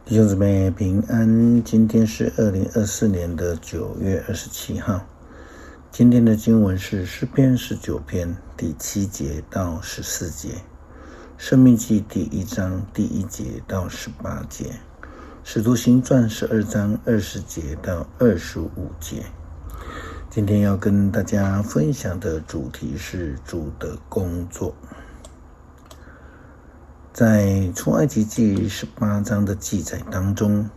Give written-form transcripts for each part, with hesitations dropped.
弟兄姊妹平安，今天是2024年9月27号。今天的经文是诗篇19篇第7节到14节，申命记第1章第1节到18节，使徒行传12章20节到25节。今天要跟大家分享的主题是主的工作。在出埃及记18章的记载当中，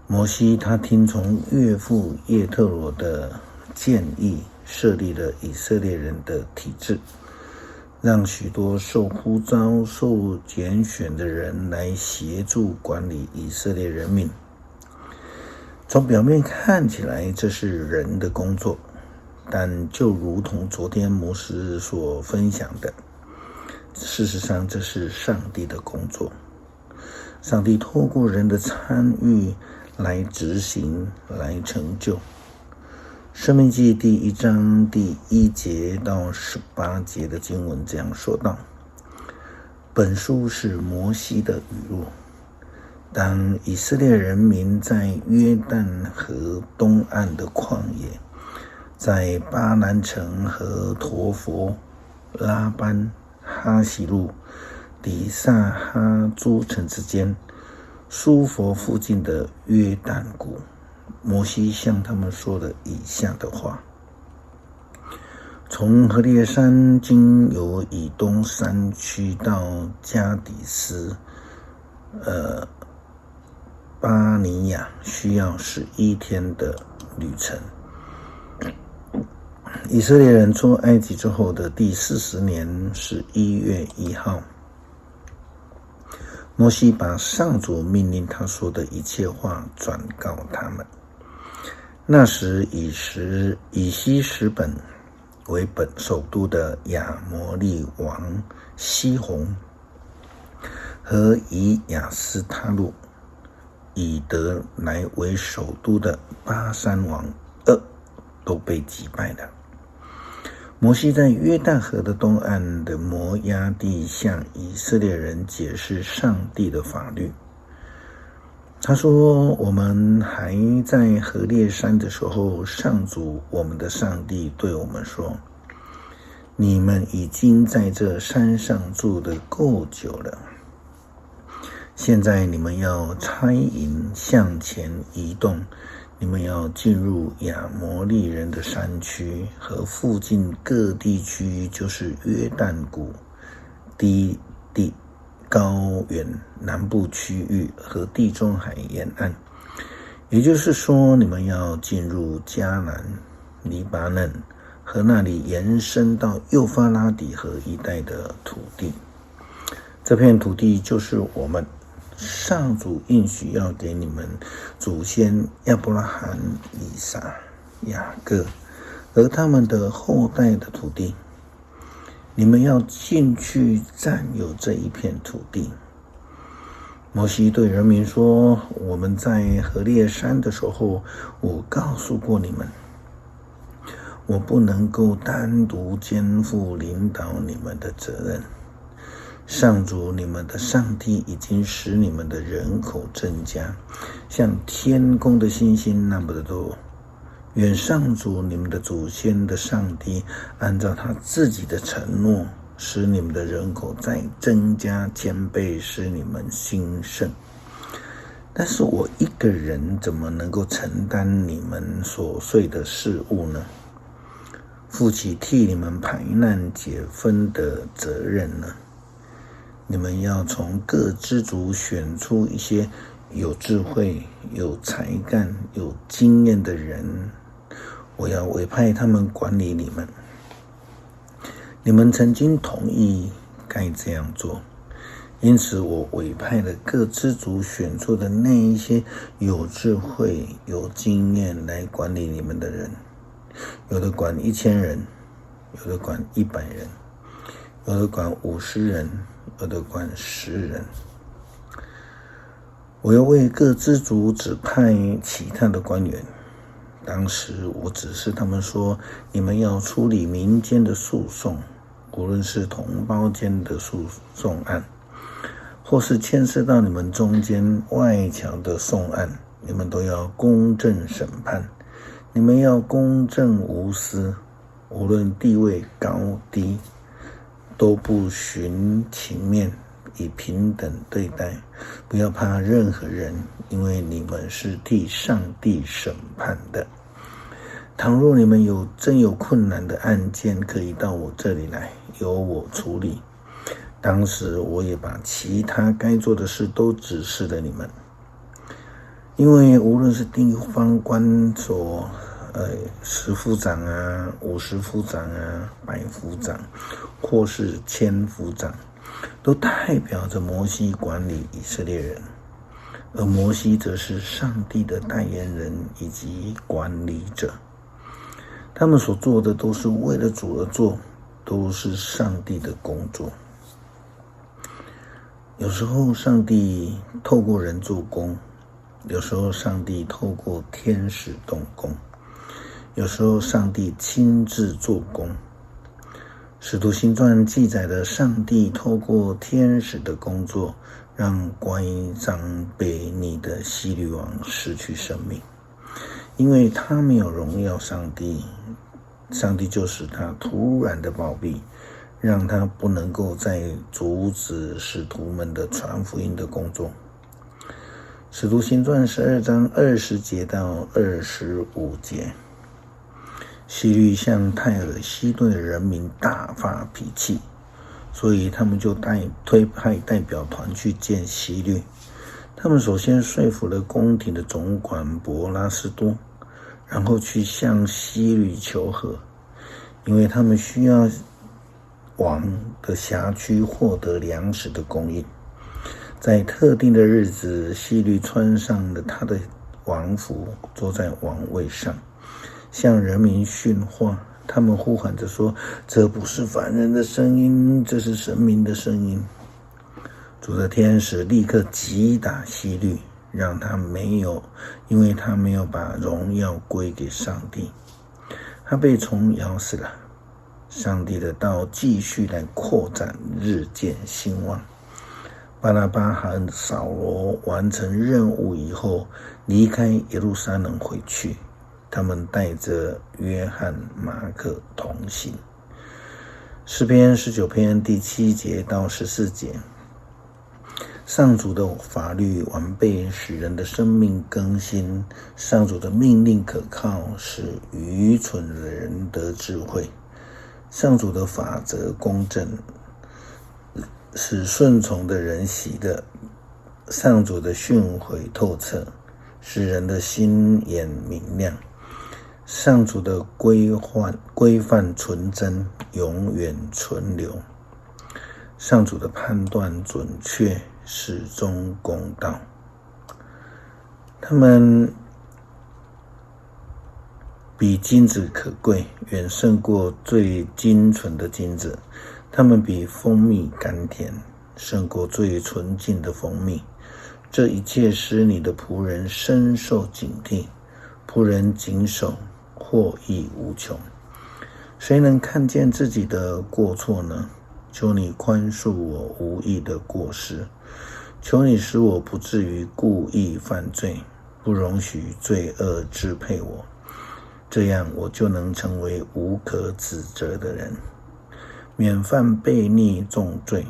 摩西他听从岳父叶忒罗的建议，设立了以色列人的体制，让许多受呼召、受拣选的人来协助管理以色列人民。从表面看起来这是人的工作，但就如同昨天牧师所分享的，事实上这是上帝的工作。上帝透过人的参与来执行，来成就。申命记第1章第1节到18节的经文这样说道：本书是摩西的语录。当以色列人民在约旦河东岸的旷野，在巴兰城和陀佛、拉班、哈西路、底萨哈诸城之间，苏佛附近的约旦谷，摩西向他们说了以下的话：从何烈山经由以东山区到加底斯巴尼亚需要11天的旅程。以色列人出埃及之后的第40年11月1号，摩西把上主命令他说的一切话转告他们。那时以西什本为首都的亚摩利王西宏和以亚斯他路，以得来为首都的巴珊王噩都被击败了。摩西在约旦河的东岸的摩押地向以色列人解释上帝的法律。他说，我们还在何烈山的时候，上主我们的上帝对我们说，你们已经在这山上住得够久了，现在你们要差营向前移动，你们要进入亚摩利人的山区和附近各地区，就是约旦谷、低地、高原南部区域和地中海沿岸。也就是说，你们要进入迦南、黎巴嫩和那里延伸到幼发拉底河一带的土地。这片土地就是我们上主应许要给你们祖先亚伯拉罕、以撒、雅各和他们的后代的土地。你们要进去占有这一片土地。摩西对人民说，我们在何烈山的时候，我告诉过你们，我不能够单独肩负领导你们的责任。上主你们的上帝已经使你们的人口增加，像天空的星星那么的多。愿上主你们的祖先的上帝按照他自己的承诺，使你们的人口再增加1000倍，使你们兴盛。但是我一个人怎么能够承担你们琐碎的事务呢？负起替你们排难解纷的责任呢？你们要从各支族选出一些有智慧、有才干、有经验的人，我要委派他们管理你们。你们曾经同意该这样做，因此我委派了各支族选出的那一些有智慧、有经验来管理你们的人，有的管1000人，有的管100人，有的管50人，有的管10人。我要为各支族指派其他的官员。当时我指示他们说，你们要处理民间的诉讼，无论是同胞间的诉讼案，或是牵涉到你们中间外侨的讼案，你们都要公正审判，你们要公正无私，无论地位高低，都不徇情面，以平等对待，不要怕任何人，因为你们是替上帝审判的。倘若你们真有困难的案件，可以到我这里来，由我处理。当时我也把其他该做的事都指示了你们，因为无论是地方官所10夫长啊、50夫长啊、100夫长，或是1000夫长，都代表着摩西管理以色列人，而摩西则是上帝的代言人以及管理者。他们所做的都是为了主而做，都是上帝的工作。有时候上帝透过人做工，有时候上帝透过天使动工，有时候上帝亲自做工。使徒行传记载了上帝透过天使的工作，让乖张悖逆的希律王失去生命，因为他没有荣耀上帝，上帝就使他突然的暴毙，让他不能够再阻止使徒们的传福音的工作。使徒行传12章20节到25节，希律向泰尔西顿的人民大发脾气，所以他们就推派代表团去见希律。他们首先说服了宫廷的总管伯拉斯多，然后去向希律求和，因为他们需要王的辖区获得粮食的供应。在特定的日子，希律穿上了他的王服，坐在王位上，向人民训话。他们呼喊着说，这不是凡人的声音，这是神明的声音。主的天使立刻击打希律，让他因为他没有把荣耀归给上帝，他被虫咬死了。上帝的道继续来扩展，日渐兴旺。巴拿巴和扫罗完成任务以后，离开耶路撒冷回去，他们带着约翰、马可同行。诗篇19篇第7节到14节，上主的法律完备，使人的生命更新；上主的命令可靠，使愚蠢的人得智慧。上主的法则公正，使顺从的人喜乐。上主的训诲透彻，使人的心眼明亮。上主的规范纯真，永远存留。上主的判断准确，始终公道。他们比金子可贵，远胜过最精纯的金子。他们比蜂蜜甘甜，胜过最纯净的蜂蜜。这一切使你的仆人深受警惕，仆人谨守，获益无穷。谁能看见自己的过错呢？求你宽恕我无意的过失，求你使我不至于故意犯罪，不容许罪恶支配我，这样我就能成为无可指责的人，免犯悖逆重罪。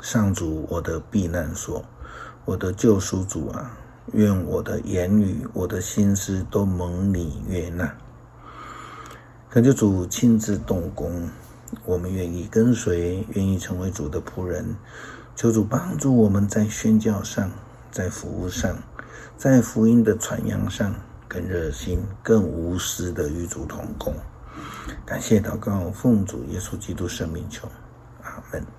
上主，我的避难所，我的救赎主啊，愿我的言语、我的心思都蒙你悦纳。恳求主亲自动工，我们愿意跟随，愿意成为主的仆人。求主帮助我们在宣教上，在服务上，在福音的传扬上更热心、更无私的与主同工。感谢祷告，奉主耶稣基督圣名求，阿们。